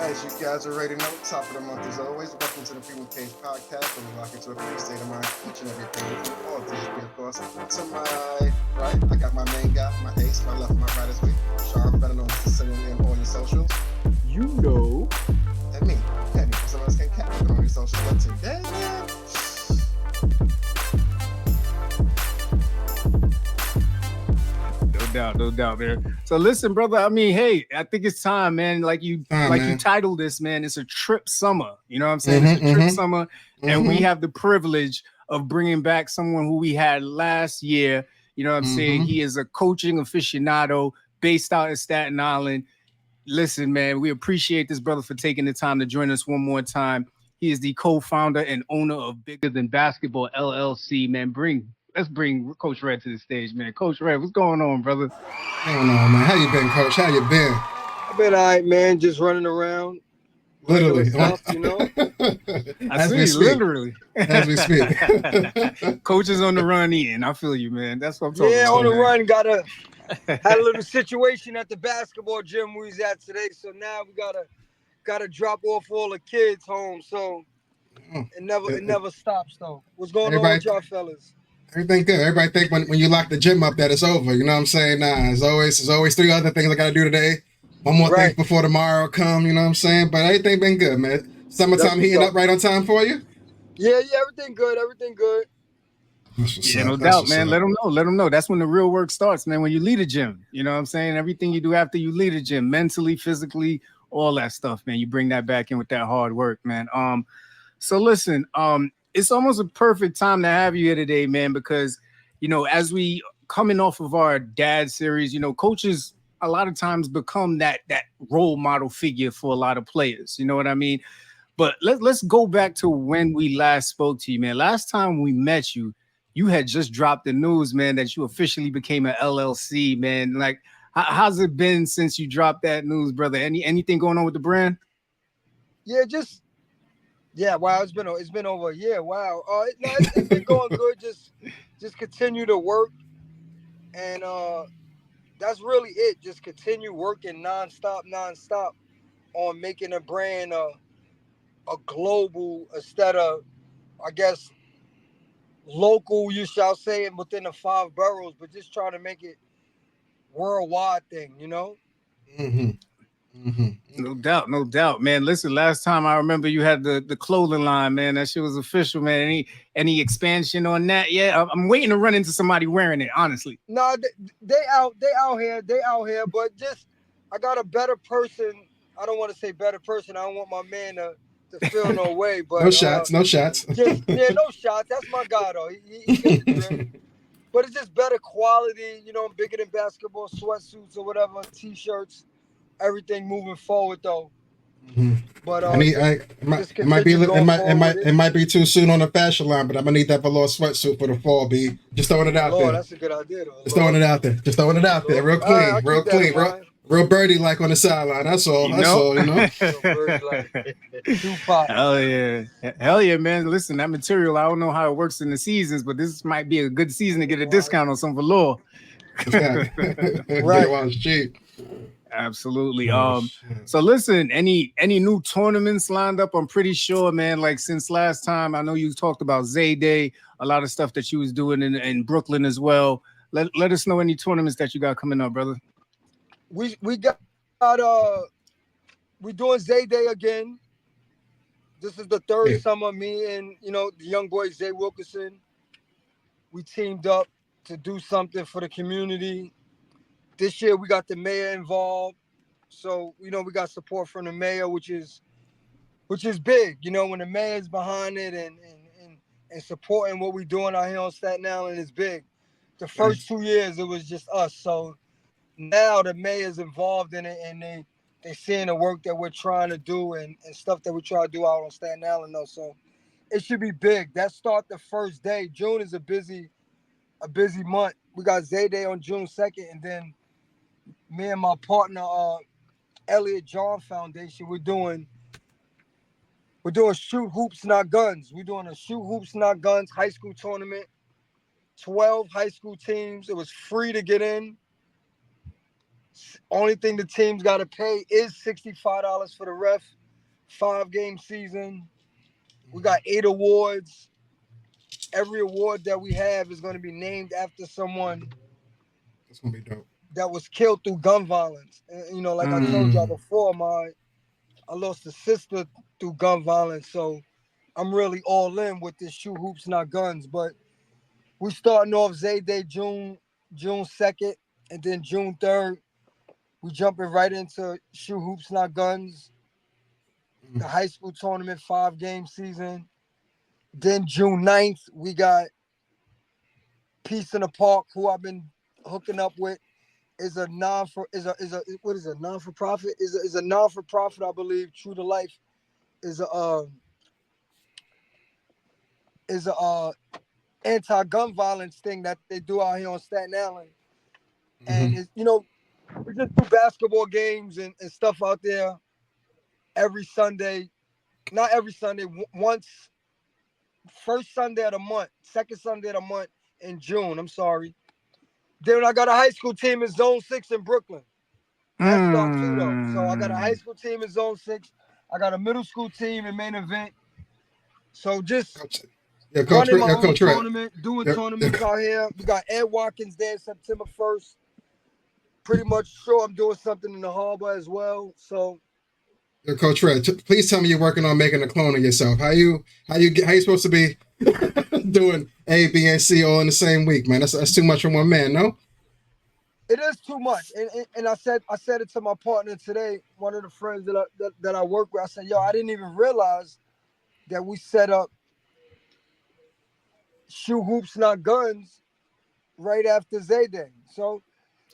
As you guys already know, top of the month as always. Welcome to the Freedom Cage podcast, where we lock into a free state of mind each and every day. All things of course. To my right, I got my main guy, my ace. My left, my right as we. Shawn, better known as the singing in all your socials. You know. And me, Kenny. Some of us can catch it on your socials. But today, man. No doubt, man. So listen, brother. I mean, hey, I think it's time, man. You titled this, man. It's a Tripp summer. You know what I'm saying? It's a Tripp summer, and we have the privilege of bringing back someone who we had last year. You know what I'm saying? He is a coaching aficionado based out in Staten Island. Listen, man, we appreciate this brother for taking the time to join us one more time. He is the co-founder and owner of Bigger Than Basketball LLC. Man, let's bring Coach Red to the stage, man. Coach Red, what's going on, brother? What's going on, man? How you been, Coach? How you been? I've been all right, man. Just running around. Literally. Stuff, you know? As we speak. Literally. As we speak. Coach is on the run in. I feel you, man. That's what I'm talking about. Yeah, on the run. Had a little situation at the basketball gym we was at today. So now we gotta drop off all the kids home. So it never stops though. What's going on with y'all fellas? Everything good. Everybody think when you lock the gym up that it's over. You know what I'm saying? Nah, there's always 3 other things I gotta do today. One more thing before tomorrow come, you know what I'm saying? But everything been good, man. Summertime heating up right on time for you? Yeah, everything good. Yeah, no doubt, man. Let them know. That's when the real work starts, man. When you lead a gym, you know what I'm saying? Everything you do after you lead a gym, mentally, physically, all that stuff, man. You bring that back in with that hard work, man. So listen, it's almost a perfect time to have you here today, man, because, you know, as we coming off of our dad series, you know, coaches a lot of times become that role model figure for a lot of players. You know what I mean? But let's go back to when we last spoke to you, man. Last time we met you, you had just dropped the news, man, that you officially became an LLC, man. Like, how's it been since you dropped that news, brother? Anything going on with the brand? Wow, it's been over a year. Wow. It's been going good. Just continue to work, and that's really it. Just continue working nonstop on making a brand a global instead of, I guess, local, you shall say, it within the 5 boroughs, but just trying to make it worldwide thing, you know? No doubt, man. Listen, last time I remember you had the clothing line, man. That shit was official, man. Any expansion on that yet? I'm waiting to run into somebody wearing it, honestly. No, they out here, but just I got a better person. I don't want to say better person. I don't want my man to feel no way, but no shots. no shots. That's my guy though. He gets the drip. But it's just better quality, you know, Bigger Than Basketball sweatsuits or whatever, t-shirts, everything moving forward though. But it might be too soon on the fashion line, but I'm gonna need that velour sweatsuit for the fall. B, just throwing it out there. That's a good idea though. Just throwing it out there, real clean, real birdie like on the sideline. That's all. You know. Hell yeah, man. Listen, that material, I don't know how it works in the seasons, but this might be a good season to get a discount on some velour. Right. While it's cheap. Absolutely. So listen, any new tournaments lined up? I'm pretty sure, man, like since last time, I know you talked about Zayday, a lot of stuff that you was doing in Brooklyn as well. Let us know any tournaments that you got coming up, brother. We got we're doing Zayday again. This is the 3rd summer. Me and, you know, the young boy Zay Wilkerson, we teamed up to do something for the community. This year we got the mayor involved, so you know we got support from the mayor, which is big. You know, when the mayor's behind it and supporting what we're doing out here on Staten Island is big. The first 2 years it was just us, so now the mayor's involved in it and they seeing the work that we're trying to do and stuff that we try to do out on Staten Island though. So it should be big. That start the first day. June is a busy month. We got Zayday on June 2nd, and then me and my partner, Elliot John Foundation, we're doing Shoot Hoops Not Guns. We're doing a Shoot Hoops Not Guns high school tournament. 12 high school teams. It was free to get in. Only thing the team's got to pay is $65 for the ref. 5-game season. We got 8 awards. Every award that we have is going to be named after someone That's gonna be dope. that was killed through gun violence. And, you know, like I told y'all before, I lost a sister through gun violence, so I'm really all in with this Shoot Hoops Not Guns. But we starting off Zayday June 2nd, and then June 3rd, we jumping right into Shoot Hoops Not Guns, the high school tournament 5-game season. Then June 9th, we got Peace in the Park, who I've been hooking up with. Is a non-for-profit, I believe. True to Life is a anti-gun violence thing that they do out here on Staten Island. And it's, you know, we just do basketball games and stuff out there every Sunday. Not every Sunday, once, first Sunday of the month, second Sunday of the month in June, I'm sorry. Then I got a high school team in Zone 6 in Brooklyn. That's dope too, though. So I got a high school team in Zone 6. I got a middle school team in Main Event. So just running my own tournament, doing tournaments out here. We got Ed Watkins there September 1st. Pretty much sure I'm doing something in the harbor as well. So, Coach Red, please tell me you're working on making a clone of yourself. How you supposed to be doing A, B, and C all in the same week, man? That's too much for one man, no? It is too much, and I said it to my partner today, one of the friends that I work with. I said, yo, I didn't even realize that we set up Shoot Hoops Not Guns right after Zayday. So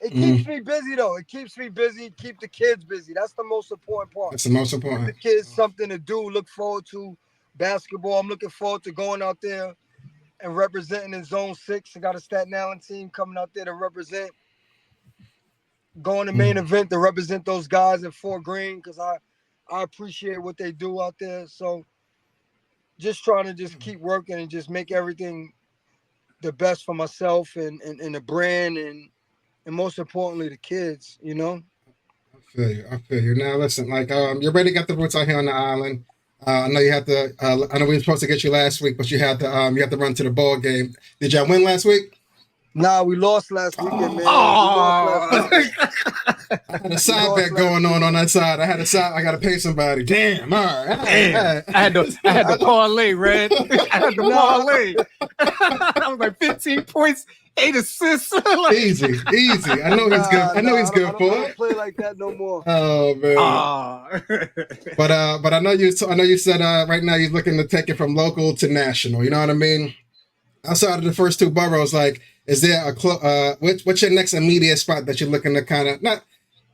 it keeps me busy, though. It keeps me busy, keep the kids busy. That's the most important part. That's the most important. Give the kids something to do, look forward to basketball. I'm looking forward to going out there and representing in Zone 6. I got a Staten Island team coming out there to represent. Going to Main Event to represent those guys in Fort Greene, because I appreciate what they do out there. So just trying to just keep working and just make everything the best for myself and the brand and most importantly the kids, you know. I feel you. Now listen, like you already got the roots out here on the island. I know you had to. I know we were supposed to get you last week, but you had to run to the ball game. Did y'all win last week? Nah, we lost last weekend, man. I had a side bet going on that side. I got to pay somebody. Damn. All right. I had to parlay, Red. I had to parlay. I was like 15 points, 8 assists. Like, easy. I know he's good. I know he's good for it. I don't play like that no more. Oh man. But I know you said right now you're looking to take it from local to national. You know what I mean? Outside of the first 2 boroughs, like, is there what's your next immediate spot that you're looking to kind of not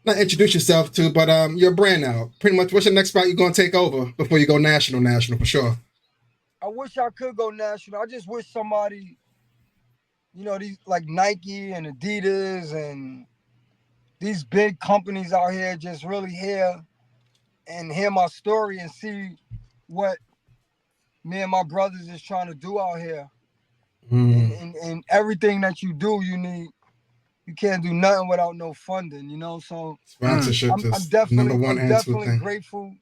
introduce yourself to, but your brand now? Pretty much, what's your next spot you're gonna take over before you go national for sure? I wish I could go national. I just wish somebody, you know, these like Nike and Adidas and these big companies out here just really hear my story and see what me and my brothers is trying to do out here. And everything that you do, you can't do nothing without no funding, you know. So sponsorship I'm definitely grateful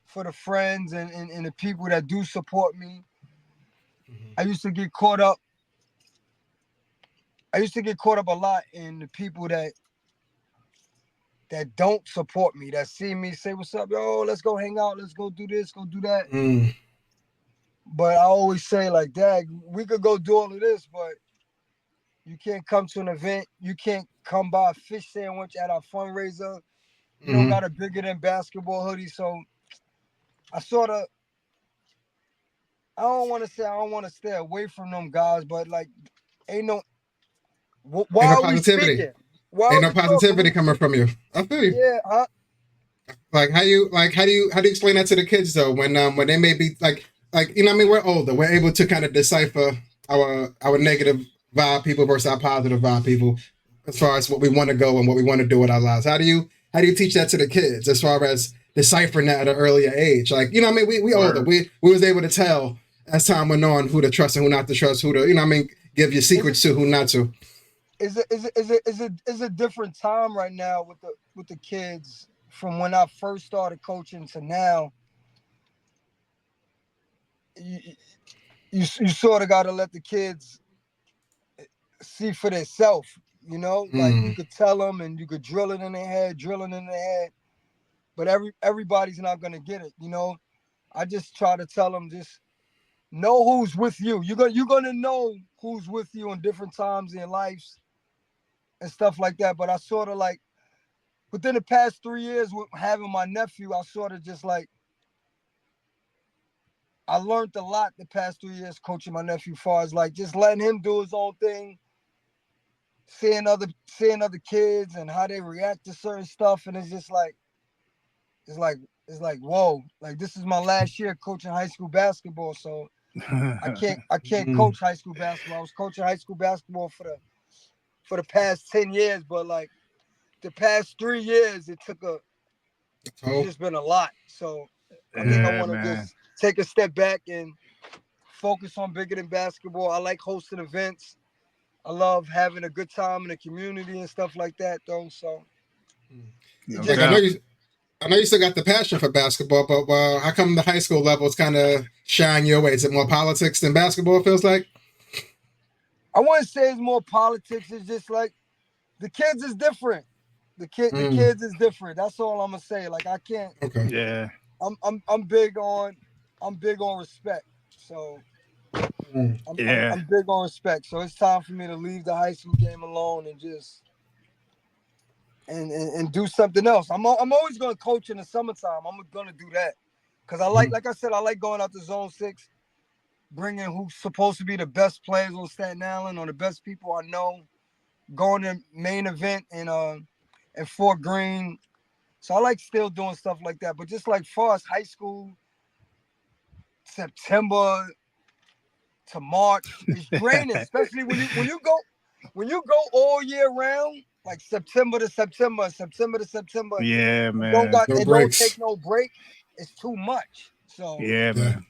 for the friends and the people that do support me. I used to get caught up a lot in the people that don't support me, that see me, say, what's up, yo, let's go hang out, let's go do this, go do that. But I always say, like, Dad, we could go do all of this, but you can't come to an event. You can't come buy a fish sandwich at our fundraiser. You don't got a bigger than basketball hoodie. So I don't want to stay away from them guys, but, like, why are we speaking? Ain't no positivity coming from you. I feel you. Yeah. How do you explain that to the kids, though, when they may be like, you know what I mean? We're older. We're able to kind of decipher our negative vibe people versus our positive vibe people as far as what we want to go and what we want to do with our lives. How do you teach that to the kids as far as deciphering that at an earlier age? Like, you know what I mean? We older. We was able to tell as time went on who to trust and who not to trust, who to, you know what I mean, give your secrets to, who not to. Is a different time right now with the kids from when I first started coaching to now. You sort of got to let the kids see for themselves, you know, like you could tell them and you could drill it in their head, but everybody's not going to get it, you know. I just try to tell them, just know who's with you. You're going to know who's with you in different times in your lives and stuff like that. But I sort of like, within the past 3 years with having my nephew, I sort of just like, I learned a lot the past 3 years coaching my nephew, far as like just letting him do his own thing, seeing other kids and how they react to certain stuff, and it's like whoa, like this is my last year coaching high school basketball, so I can't coach high school basketball. I was coaching high school basketball for the past 10 years, but like the past 3 years it's just been a lot. So I think I want to just take a step back and focus on bigger than basketball. I like hosting events. I love having a good time in the community and stuff like that, though. So, like, I know you still got the passion for basketball, but how come the high school level is kind of shying your way? Is it more politics than basketball? Feels like. I wouldn't say it's more politics. It's just like the kids is different. The kids is different. That's all I'm gonna say. Like I can't. Okay. Yeah. I'm big on respect. So. I'm big on respect, so it's time for me to leave the high school game alone and just and do something else. I'm always going to coach in the summertime. I'm going to do that because I like I said, I like going out to Zone 6, bringing who's supposed to be the best players on Staten Island or the best people I know, going to main event in Fort Greene. So I like still doing stuff like that, but just like far as high school, September to March is draining, especially when you go all year round, like September to September. Yeah, man. Don't take no break. It's too much. So yeah, man.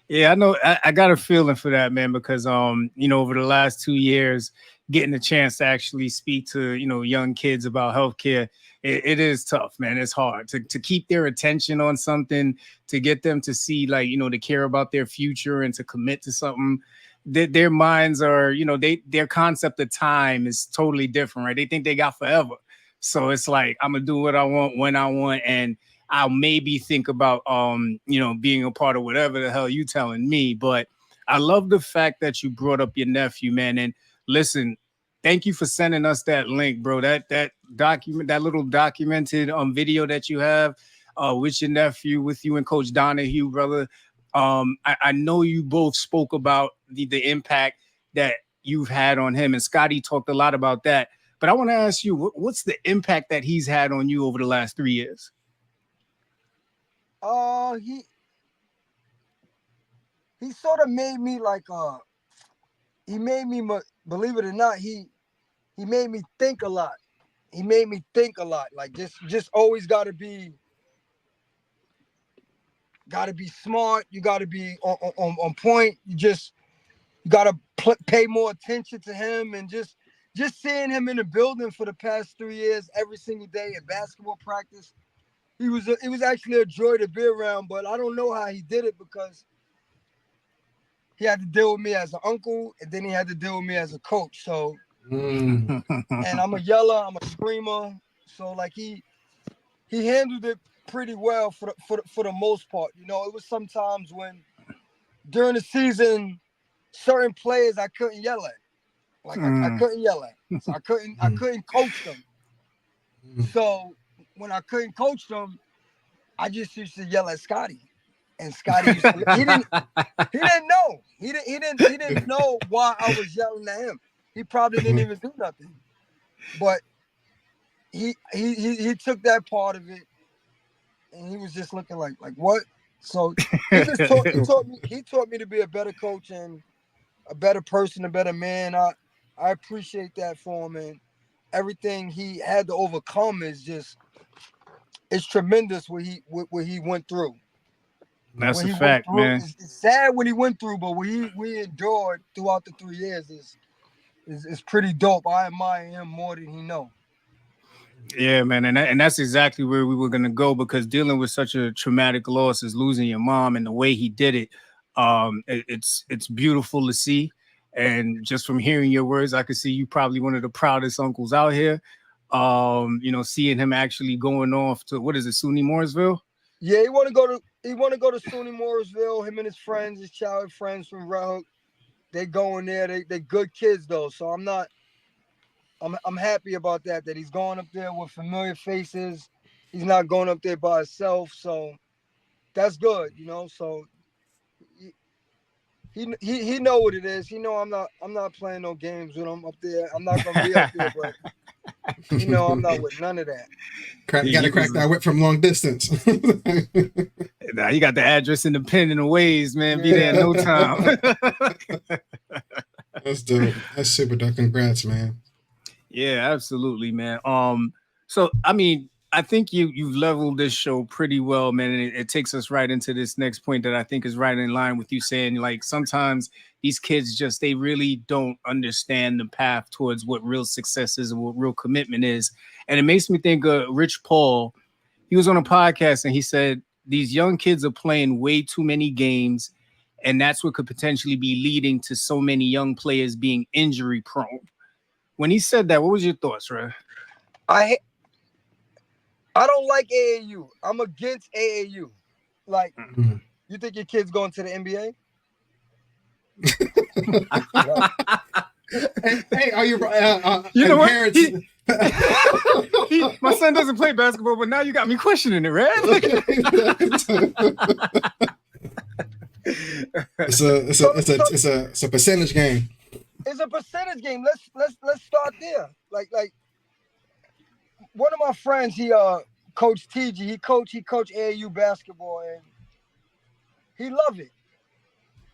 Yeah, I know. I got a feeling for that, man, because you know, over the last 2 years, getting a chance to actually speak to, you know, young kids about healthcare, it is tough, man. It's hard to keep their attention on something, to get them to see, like, you know, to care about their future and to commit to something. Their minds are, you know, their concept of time is totally different, right? They think they got forever. So it's like, I'm gonna do what I want when I want, and I'll maybe think about, you know, being a part of whatever the hell you telling me. But I love the fact that you brought up your nephew, man. And listen, thank you for sending us that link, bro. That little documented video that you have with your nephew, with you and Coach Donahue, brother. I know you both spoke about the impact that you've had on him, and Scotty talked a lot about that. But I want to ask you, what's the impact that he's had on you over the last 3 years? He sort of made me like he made me, believe it or not, he made me think a lot. Like just always gotta be smart. You gotta be on point. You gotta pay more attention to him, and just seeing him in the building for the past 3 years, every single day at basketball practice. It was actually a joy to be around, but I don't know how he did it because he had to deal with me as an uncle, and then he had to deal with me as a coach. So, and I'm a yeller, I'm a screamer. So like he handled it pretty well for the most part. You know, it was sometimes when during the season, certain players I couldn't yell at. Like I couldn't yell at. So I couldn't coach them. So when I couldn't coach them, I just used to yell at Scotty. And Scotty used to, he didn't know. He didn't know why I was yelling at him. He probably didn't even do nothing. But he took that part of it, and he was just looking like what? So he taught me to be a better coach and a better person, a better man. I appreciate that for him, and everything he had to overcome it's tremendous what he went through. That's a fact, man. It's sad when he went through, but what we endured throughout the 3 years is pretty dope. I admire him more than he know. Yeah, man, and that's exactly where we were gonna go, because dealing with such a traumatic loss as losing your mom and the way he did it, it's beautiful to see. And just from hearing your words, I could see you probably one of the proudest uncles out here. Seeing him actually going off to, what is it, SUNY Mooresville? Yeah, he want to go to SUNY Mooresville. Him and his friends, his childhood friends from Red Hook, they going there. They good kids though, so I'm happy about that he's going up there with familiar faces. He's not going up there by himself, so that's good, So he know what it is. He know I'm not playing no games with him up there. I'm not gonna be up there, but I'm not with none of that. Gotta crack that whip from long distance. Nah, you got the address and the pen and the ways, man. Be there in no time. That's dope. That's super dope. Congrats, man. Yeah, absolutely, man. So I mean, I think you've leveled this show pretty well, man. And it takes us right into this next point that I think is right in line with you saying, like, sometimes these kids they really don't understand the path towards what real success is and what real commitment is. And it makes me think of Rich Paul. He was on a podcast and he said, these young kids are playing way too many games, and that's what could potentially be leading to so many young players being injury prone. When he said that, what was your thoughts, Ray? I don't like AAU. I'm against AAU. Like, you think your kid's going to the NBA? hey, are you? You know what? Parents... My son doesn't play basketball, but now you got me questioning it, right? It's a percentage game. It's a percentage game. Let's start there. Like one of my friends, he coached TG. He coached AAU basketball, and he loved it.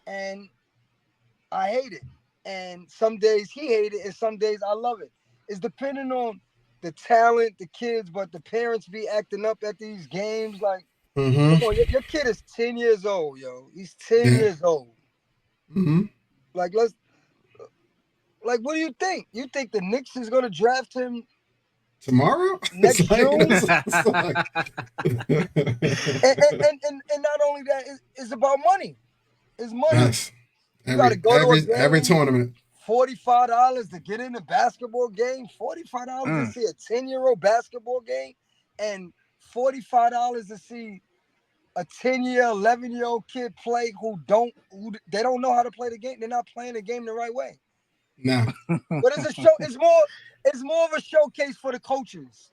And I hate it. And some days he hate it, and some days I love it. It's depending on the talent, the kids, but the parents be acting up at these games. Like, come on, your kid is 10 years old, yo. He's 10 years old. Like, what do you think? You think the Knicks is gonna draft him tomorrow? Next June? And not only that, it's about money. It's money. Yes. You gotta go to a game, every tournament. $45 to get in a basketball game, $45 to see a 10-year-old basketball game, and $45 to see a 10-year, 11-year-old kid play who they don't know how to play the game. They're not playing the game the right way. No. But it's a show. It's more of a showcase for the coaches.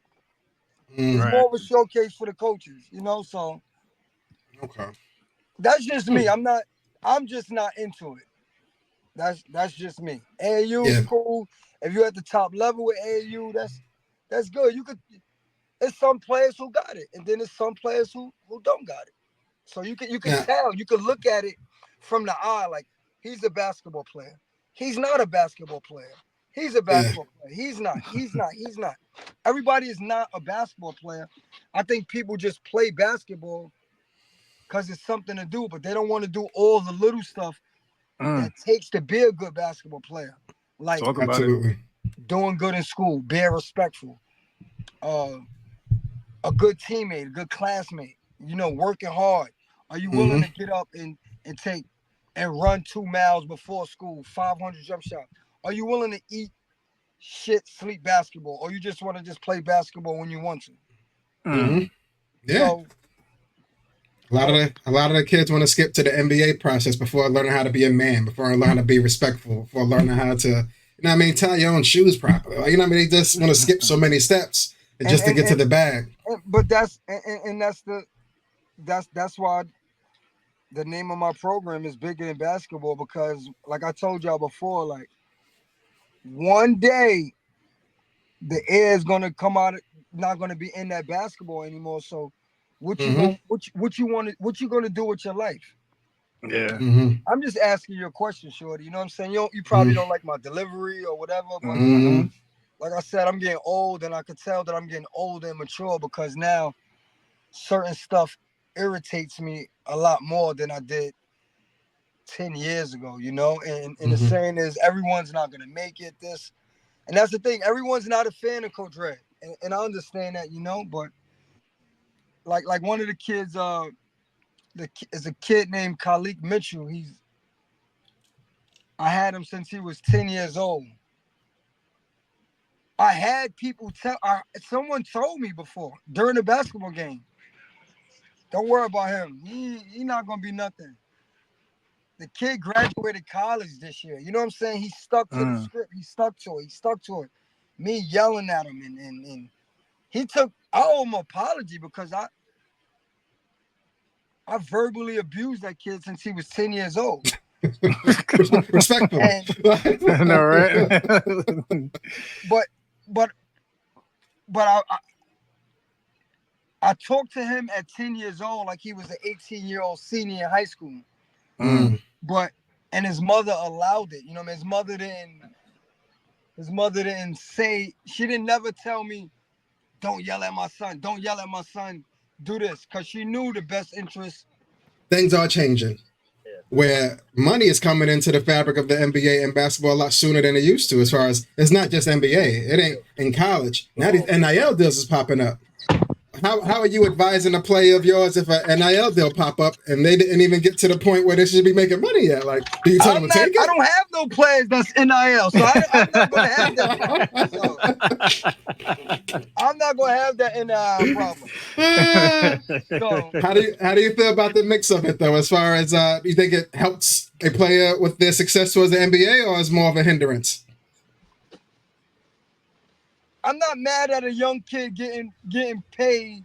It's more of a showcase for the coaches, so okay. That's just me. I'm just not into it. That's just me. AAU is cool. If you're at the top level with AAU, that's good. It's some players who got it, and then there's some players who don't got it. So you can tell, you can look at it from the eye, like, he's a basketball player. He's not a basketball player. He's a basketball player. He's not. Everybody is not a basketball player. I think people just play basketball because it's something to do, but they don't want to do all the little stuff that takes to be a good basketball player. Like, talk about doing good in school, being respectful, a good teammate, a good classmate, working hard. Are you willing to get up and take and run 2 miles before school, 500 jump shots? Are you willing to eat sleep basketball, or you just want to just play basketball when you want to? Yeah. So, a lot of the kids want to skip to the NBA process before learning how to be a man, before learning how to be respectful, before learning how to, tie your own shoes properly. Like, they just want to skip so many steps just to get to the bag. But that's why the name of my program is Bigger Than Basketball, because, like I told y'all before, like, one day the air is gonna come out, not gonna be in that basketball anymore. So what you gonna do with your life? Yeah. I'm just asking you a question, Shorty. You know what I'm saying? You probably don't like my delivery or whatever, but like I said, I'm getting old, and I could tell that I'm getting old and mature, because now certain stuff irritates me a lot more than I did 10 years ago, you know, and the saying is everyone's not going to make it this. And that's the thing. Everyone's not a fan of Coach Red. And I understand that, you know, but like one of the kids, is a kid named Khalid Mitchell. I had him since he was 10 years old. I had people someone told me before during the basketball game, don't worry about him. He not going to be nothing. The kid graduated college this year. You know what I'm saying? He stuck to the script. He stuck to it. Me yelling at him and I owe him an apology because I verbally abused that kid since he was 10 years old. Respectful. I know, right? But I talked to him at 10 years old like he was an 18-year-old senior in high school. And his mother allowed it. You know, his mother didn't say, she didn't never tell me, don't yell at my son, do this, because she knew the best interest. Things are changing. Where money is coming into the fabric of the NBA and basketball a lot sooner than it used to, as far as it's not just NBA. It ain't in college. Now these NIL deals is popping up. How are you advising a player of yours if an NIL deal pop up and they didn't even get to the point where they should be making money yet? Like, do you tell them to take it? I don't have no players that's NIL, so I'm not going to have that problem. I'm not going to have that NIL problem. So, how do you feel about the mix of it, though, as far as you think it helps a player with their success towards the NBA, or is more of a hindrance? I'm not mad at a young kid getting paid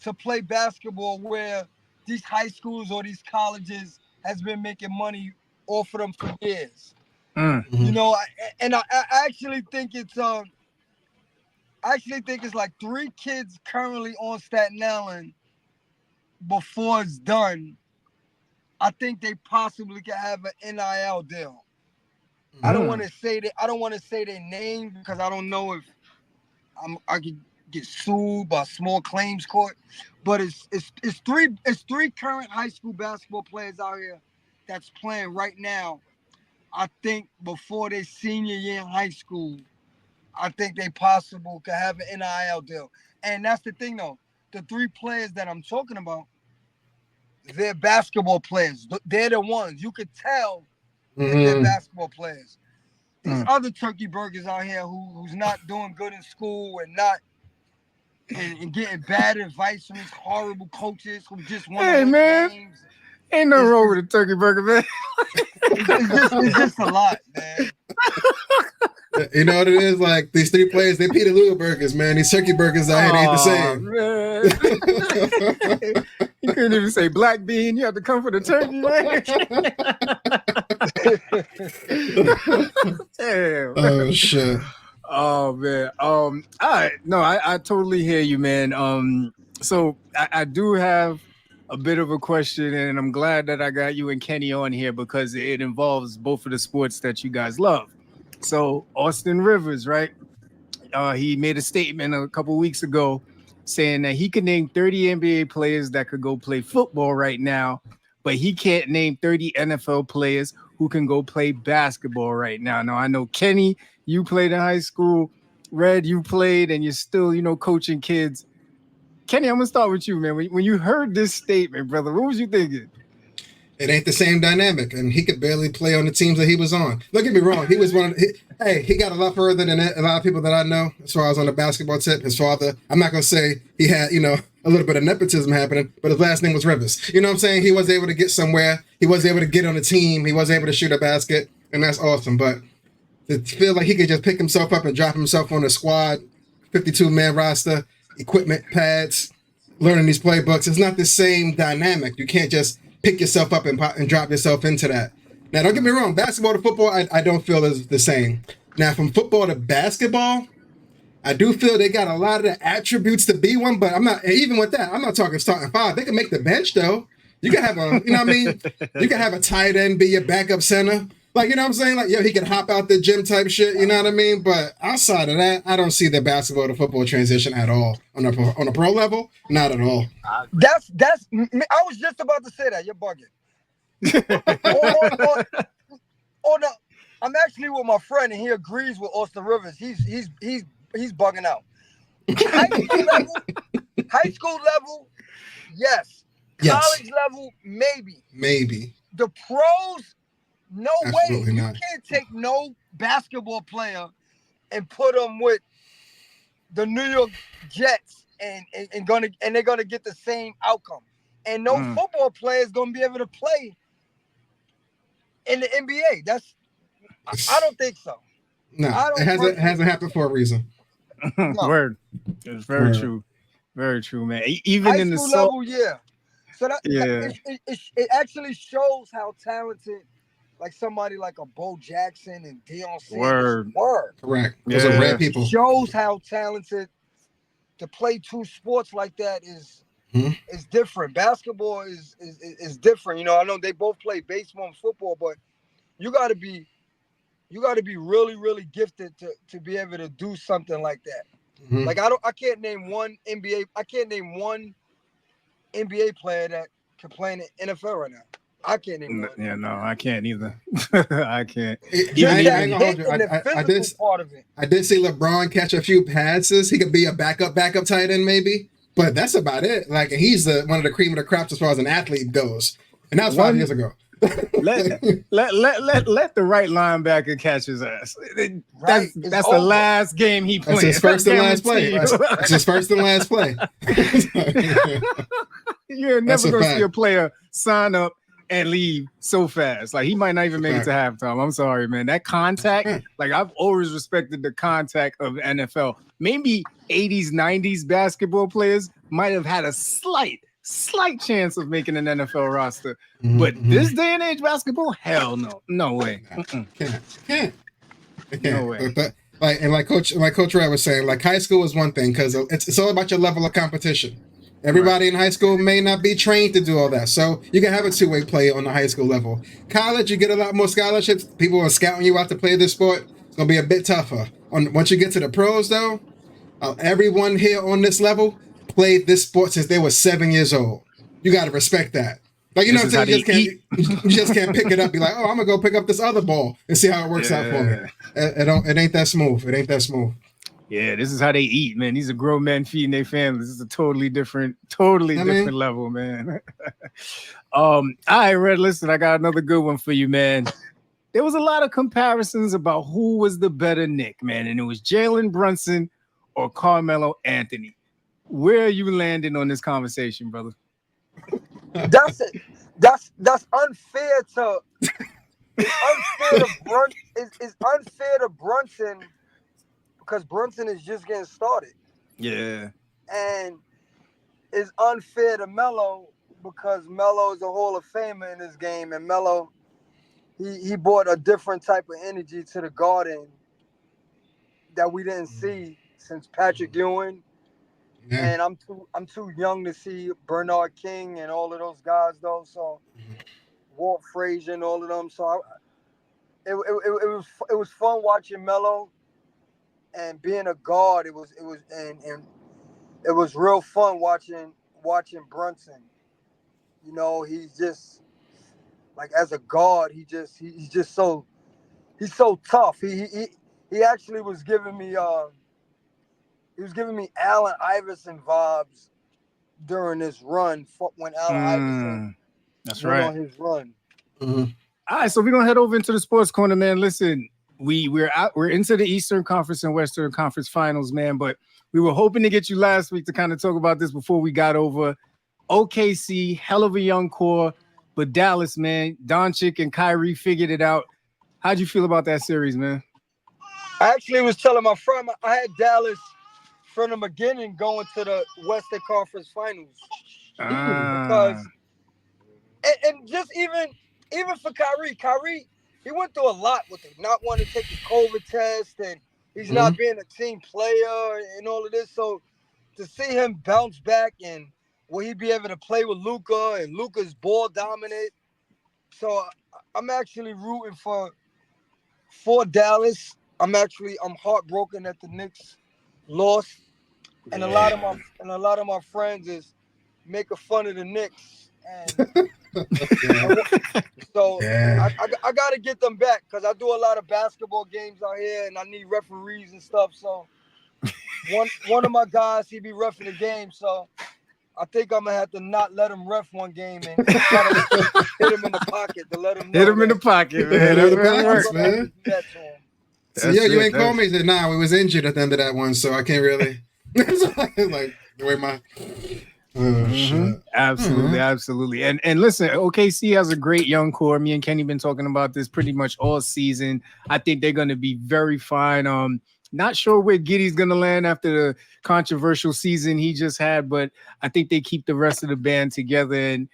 to play basketball where these high schools or these colleges has been making money off of them for years. You know, I actually think it's like 3 kids currently on Staten Island before it's done. I think they possibly could have an NIL deal. I don't want to say their name because I don't know if I could get sued by small claims court. But it's 3 current high school basketball players out here that's playing right now. I think before their senior year in high school, I think they possible could have an NIL deal. And that's the thing though. The 3 players that I'm talking about, they're basketball players. They're the ones. You could tell that they're basketball players. These other turkey burgers out here who's not doing good in school and getting bad advice from these horrible coaches who just want to win games. Ain't nothing wrong with a turkey burger, man. It's just a lot, man. You know what it is? Like these 3 players, they Peter Luger burgers, man. These turkey burgers out here ain't the same. Man. You couldn't even say black bean. You have to come for the turkey, man. Damn. Oh shit. Oh man. All right. No, I totally hear you, man. So I do have a bit of a question, and I'm glad that I got you and Kenny on here because it involves both of the sports that you guys love. So Austin Rivers, right? He made a statement a couple weeks ago saying that he could name 30 NBA players that could go play football right now, but he can't name 30 NFL players who can go play basketball right now. Now, I know, Kenny, you played in high school. Red, you played, and you're still, coaching kids. Kenny, I'm going to start with you, man. When you heard this statement, brother, what was you thinking? It ain't the same dynamic, and he could barely play on the teams that he was on. Don't get me wrong. He was he got a lot further than a lot of people that I know as far as on the basketball tip. His father, I'm not going to say he had, a little bit of nepotism happening, but his last name was Rivers. You know what I'm saying? He was able to get somewhere. He was able to get on a team. He was able to shoot a basket, and that's awesome. But to feel like he could just pick himself up and drop himself on a squad, 52-man roster, equipment, pads, learning these playbooks, it's not the same dynamic. You can't just pick yourself up and drop yourself into that. Now, don't get me wrong. Basketball to football, I don't feel is the same. Now, from football to basketball, I do feel they got a lot of the attributes to be one, but I'm not, even with that, I'm not talking starting 5. They can make the bench, though. You can have a, you can have a tight end be your backup center. Like, you know what I'm saying? Like, he can hop out the gym type shit, you know what I mean? But outside of that, I don't see the basketball to football transition at all. On a pro level, not at all. That's I was just about to say that. You're bugging. No, I'm actually with my friend, and he agrees with Austin Rivers. He's bugging out. High school level, yes. College level, maybe. Maybe. The pros, no Absolutely way. not. You can't take no basketball player and put them with the New York Jets and they're gonna get the same outcome. And no football player is gonna be able to play in the NBA. I don't think so. No, it hasn't happened for a reason. No. Word. It's very true. Very true, man. Even high in the school level, yeah. So it actually shows how talented, like somebody like a Bo Jackson and Deion Sanders were. Correct. Those are rare people. Shows how talented to play two sports like that is different. Basketball is different. You know, I know they both play baseball and football, but you got to be really, really gifted to be able to do something like that. Mm-hmm. Like I can't name one NBA player that can play in the NFL right now. I can't name one. Yeah, no, I can't either. I can't. I did see LeBron catch a few passes. He could be a backup tight end maybe, but that's about it. Like he's one of the cream of the crops as far as an athlete goes, and that was 5 years ago. let the right linebacker catch his ass. That's the last game he played. That's his first and last play. That's his first and last play. You're never going to see a player sign up and leave so fast. Like he might not even make it to halftime. I'm sorry, man. That contact, like I've always respected the contact of NFL. Maybe 80s, 90s basketball players might have had a slight chance of making an NFL roster, but this day and age basketball, hell no way. Can't. No way. Like Coach Red was saying, like high school is one thing because it's all about your level of competition. Everybody in high school may not be trained to do all that, so you can have a two-way play on the high school level. College, you get a lot more scholarships. People are scouting you out to play this sport. It's gonna be a bit tougher. Once you get to the pros, though, everyone here on this level played this sport since they were 7 years old. You got to respect that. Like, you know what I'm saying? You just can't pick it up. Be like, oh, I'm going to go pick up this other ball and see how it works out for me. It ain't that smooth. It ain't that smooth. Yeah, this is how they eat, man. These are grown men feeding their families. This is a totally different level, man. All right, Red, listen, I got another good one for you, man. There was a lot of comparisons about who was the better Knick, man. And it was Jalen Brunson or Carmelo Anthony. Where are you landing on this conversation, brother? That's it. That's unfair to. It's unfair to Brunson because Brunson is just getting started. Yeah. And it's unfair to Melo because Melo is a Hall of Famer in this game, and Melo, he brought a different type of energy to the Garden that we didn't see since Patrick Ewing. Yeah. And I'm too young to see Bernard King and all of those guys though. So Walt Frazier and all of them. So it was fun watching Melo and being a guard. It was real fun watching Brunson. You know, he's just like as a guard, he's just so tough. He actually was giving me Allen Iverson vibes during this run when Allen Iverson went on his run. Mm-hmm. All right, so we're gonna head over into the sports corner, man. Listen, we're into the Eastern Conference and Western Conference Finals, man. But we were hoping to get you last week to kind of talk about this before we got over. OKC, hell of a young core, but Dallas, man, Doncic and Kyrie figured it out. How'd you feel about that series, man? I actually was telling my friend I had Dallas from the beginning going to the Western Conference Finals because and just even for Kyrie, he went through a lot with it, not wanting to take the COVID test and he's not being a team player and all of this. So to see him bounce back and will he be able to play with Luka and Luka's ball dominant? So I'm actually rooting for Dallas. I'm heartbroken that the Knicks lost, and a lot of my friends is making fun of the Knicks. And So I got to get them back because I do a lot of basketball games out here and I need referees and stuff. So one of my guys, he be reffing the game. So I think I'm going to have to not let him ref one game and try to hit him in the pocket to let him know. Hit him in the pocket, man. That's where it works, man. So you ain't called me. Said, nah, we was injured at the end of that one, so I can't really. Like the way my. Shit. Absolutely. And listen, OKC has a great young core. Me and Kenny been talking about this pretty much all season. I think they're going to be very fine. Not sure where Giddey's going to land after the controversial season he just had, but I think they keep the rest of the band together and,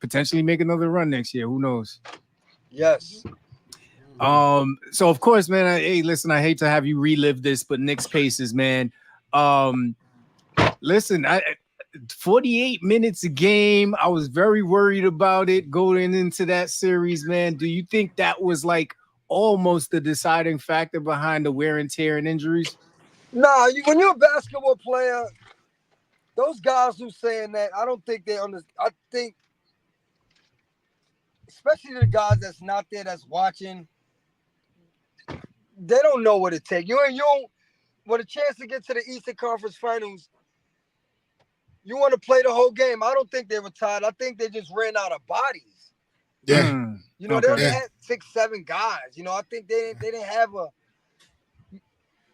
potentially make another run next year. Who knows? Yes. So of course, man, listen, I hate to have you relive this, but Knicks Pacers, man. Listen, 48 minutes a game. I was very worried about it going into that series, man. Do you think that was like almost the deciding factor behind the wear and tear and injuries? Nah, when you're a basketball player, those guys who saying that, I don't think they understand. I think, especially the guys that's not there, that's watching, they don't know what it takes. You don't, with a chance to get to the Eastern Conference Finals, you want to play the whole game. I don't think they were tired. I think they just ran out of bodies. Yeah. They only had 6-7 guys. I think they didn't have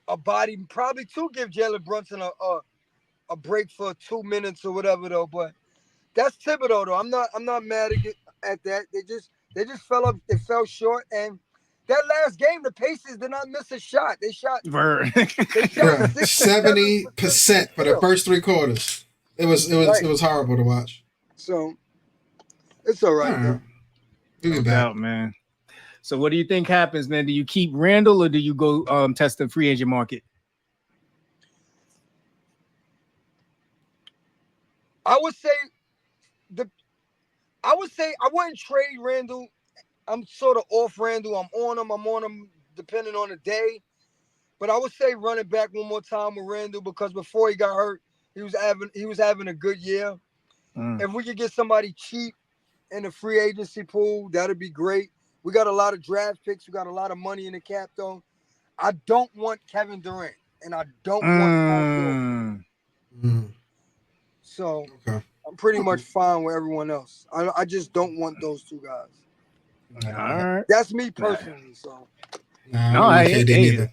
a body probably to give Jalen Brunson a break for 2 minutes or whatever though. But that's Thibodeau though. I'm not mad at that. They just fell up. They fell short. And that last game, the Pacers did not miss a shot. They shot 70% for the first 3 quarters. It was horrible to watch. So it's all right. No doubt, man. So what do you think happens, man? Do you keep Randall or do you go test the free agent market? I would say I wouldn't trade Randall. I'm sort of off Randall. I'm on him depending on the day. But I would say run it back one more time with Randall because before he got hurt, he was having a good year. If we could get somebody cheap in the free agency pool, that'd be great. We got a lot of draft picks. We got a lot of money in the cap, though. I don't want Kevin Durant, and I don't want Paul George. So I'm pretty much fine with everyone else. I just don't want those 2 guys. All right. That's me personally. So. I hear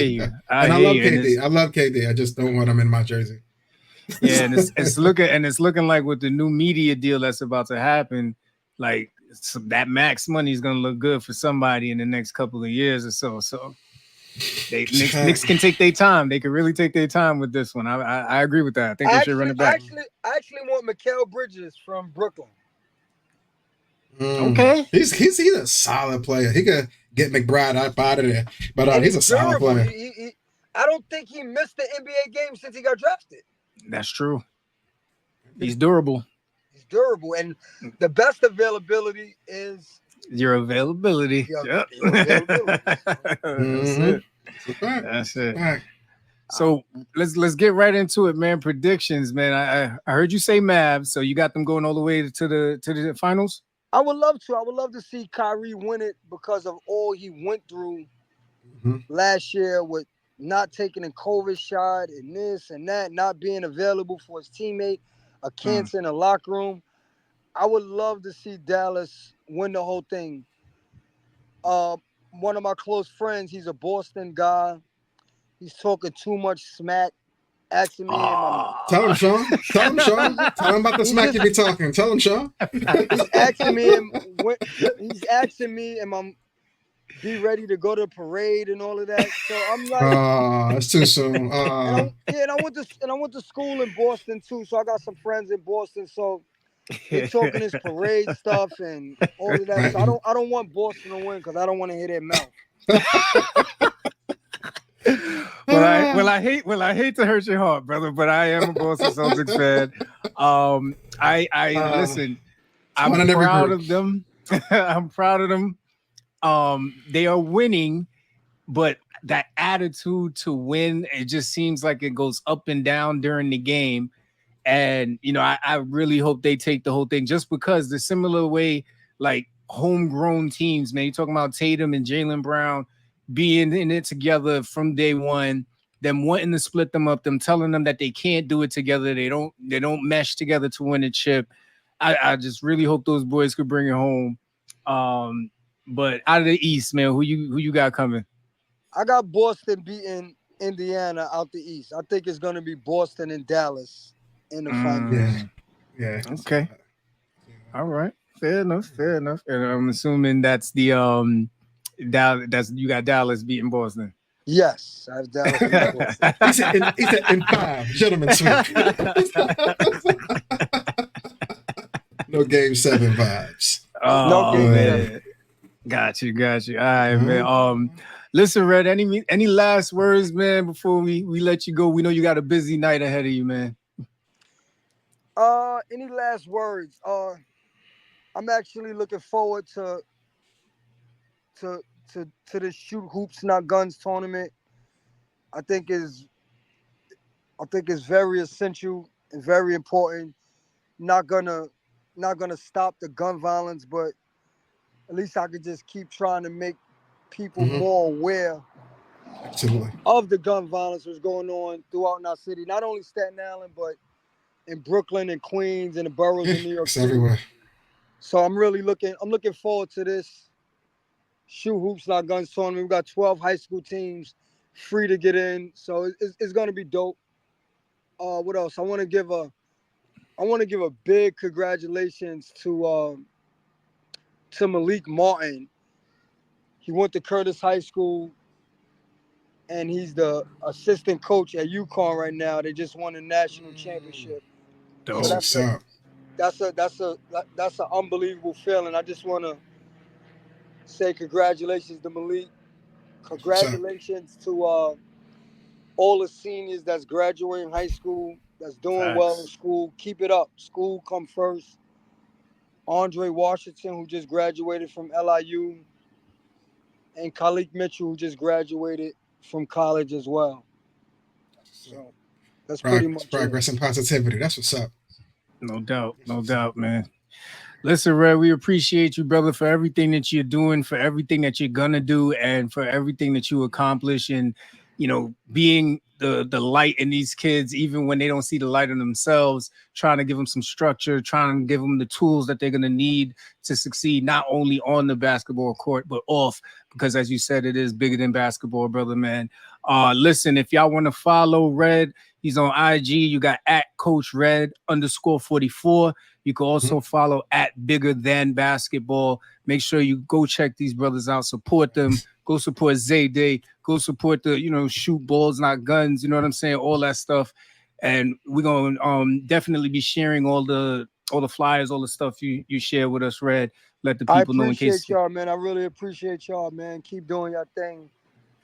you. I love KD. I love KD. I just don't want him in my jersey. Yeah, and it's looking like with the new media deal that's about to happen, like that max money is gonna look good for somebody in the next couple of years or so. So Knicks can take their time. They can really take their time with this one. I agree with that. I think they should run it back. I actually want Mikal Bridges from Brooklyn. Okay, he's a solid player. He could get McBride out of there, but he's a solid player. I don't think he missed the NBA game since he got drafted. That's true. He's durable. And the best availability is your availability. Yep. Availability. That's it. So let's get right into it, man. Predictions, man. I heard you say Mavs, so you got them going all the way to the finals. I would love to. I would love to see Kyrie win it because of all he went through last year with not taking a COVID shot and this and that, not being available for his teammate, a cancer in the locker room. I would love to see Dallas win the whole thing. One of my close friends, he's a Boston guy. He's talking too much smack. Asking me Tell him, Sean. Tell him about the smack you be talking. Tell him, Sean. He's asking me, am I be ready to go to the parade and all of that? So I'm like, it's too soon. And I went to school in Boston too, so I got some friends in Boston. So they're talking this parade stuff and all of that. So I don't want Boston to win because I don't want to hear their mouth. I hate to hurt your heart, brother, but I am a Boston Celtics fan. Listen. I'm proud of them. I'm proud of them. They are winning, but that attitude to win, it just seems like it goes up and down during the game. And I really hope they take the whole thing, just because the similar way like homegrown teams, man. You're talking about Tatum and Jalen Brown being in it together from day one, them wanting to split them up, them telling them that they can't do it together. They don't mesh together to win a chip. I just really hope those boys could bring it home. But out of the East, man, who you got coming? I got Boston beating Indiana out the East. I think it's going to be Boston and Dallas in the finals. Yeah. Okay. All right. Fair enough. And I'm assuming that's the Dallas. That's you got Dallas beating Boston. Yes, I have Dallas beating Boston. he said in 5, gentlemen sweep. No game 7 vibes. Oh, no game man. 7. Got you. All right, man. Listen, Red, any last words, man, before we let you go? We know you got a busy night ahead of you, man. Any last words? I'm actually looking forward to the Shoot Hoops Not Guns tournament. I think is very essential and very important. Not gonna stop the gun violence, but at least I could just keep trying to make people more aware of the gun violence that's going on throughout our city. Not only Staten Island, but in Brooklyn and Queens and the boroughs in New York City. Everywhere. So I'm looking forward to this Shoot Hoops Not Guns tournament. We got 12 high school teams free to get in, so it's gonna be dope. What else? I want to give a big congratulations to Malik Martin. He went to Curtis High School, and he's the assistant coach at UConn right now. They just won a national championship. Dope. So that's an unbelievable feeling. I just want to say congratulations to Malik. Congratulations to all the seniors that's graduating high school, that's doing well in school. Keep it up. School come first. Andre Washington, who just graduated from LIU, and Khalid Mitchell, who just graduated from college as well. So that's pretty much progress and positivity. That's what's up. No doubt, man. Listen, Red, we appreciate you, brother, for everything that you're doing, for everything that you're gonna do, and for everything that you accomplish, and being the light in these kids, even when they don't see the light in themselves, trying to give them some structure, trying to give them the tools that they're going to need to succeed, not only on the basketball court, but off, because as you said, it is bigger than basketball, brother, man. Listen, if y'all want to follow Red, he's on IG. You got @CoachRed_44. You can also follow @BiggerThanBasketball. Make sure you go check these brothers out, support them. Go support Zayday. Go support the, shoot balls, not guns. You know what I'm saying? All that stuff. And we're going to definitely be sharing all the flyers, all the stuff you share with us, Red. Let the people know in case. I appreciate y'all, man. I really appreciate y'all, man. Keep doing your thing.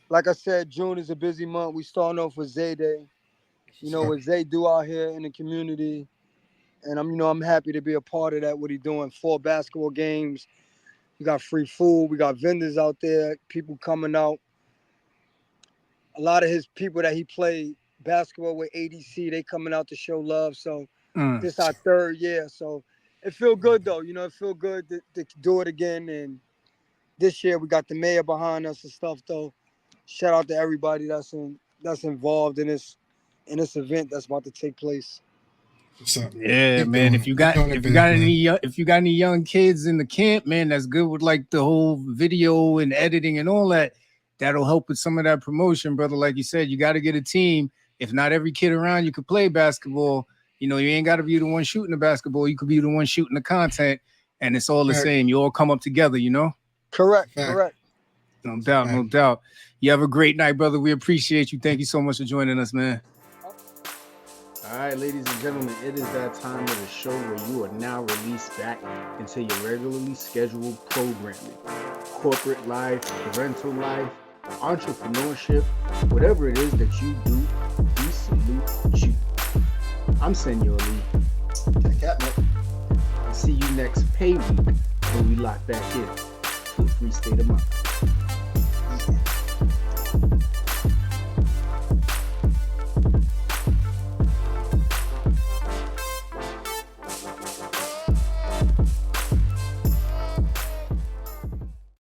Like I said, June is a busy month. We starting off with Zayday. What Zay do out here in the community. And I'm happy to be a part of that, what he doing. 4 basketball games. We got free food. We got vendors out there, people coming out. A lot of his people that he played basketball with, ADC, they coming out to show love. So this our 3rd year. So it feel good, though. It feel good to do it again. And this year we got the mayor behind us and stuff, though. Shout out to everybody that's involved in this event that's about to take place. Yeah, man. If you got any young kids in the camp, man, that's good with like the whole video and editing and all that. That'll help with some of that promotion, brother. Like you said, you got to get a team. If not every kid around you could play basketball, you ain't got to be the one shooting the basketball. You could be the one shooting the content, and it's all the same. You all come up together, Correct. No doubt. You have a great night, brother. We appreciate you. Thank you so much for joining us, man. All right, ladies and gentlemen, it is that time of the show where you are now released back into your regularly scheduled programming. Corporate life, parental life, entrepreneurship, whatever it is that you do, we salute you. I'm Senor Lee. I'll see you next pay week when we lock back in to a free state of mind.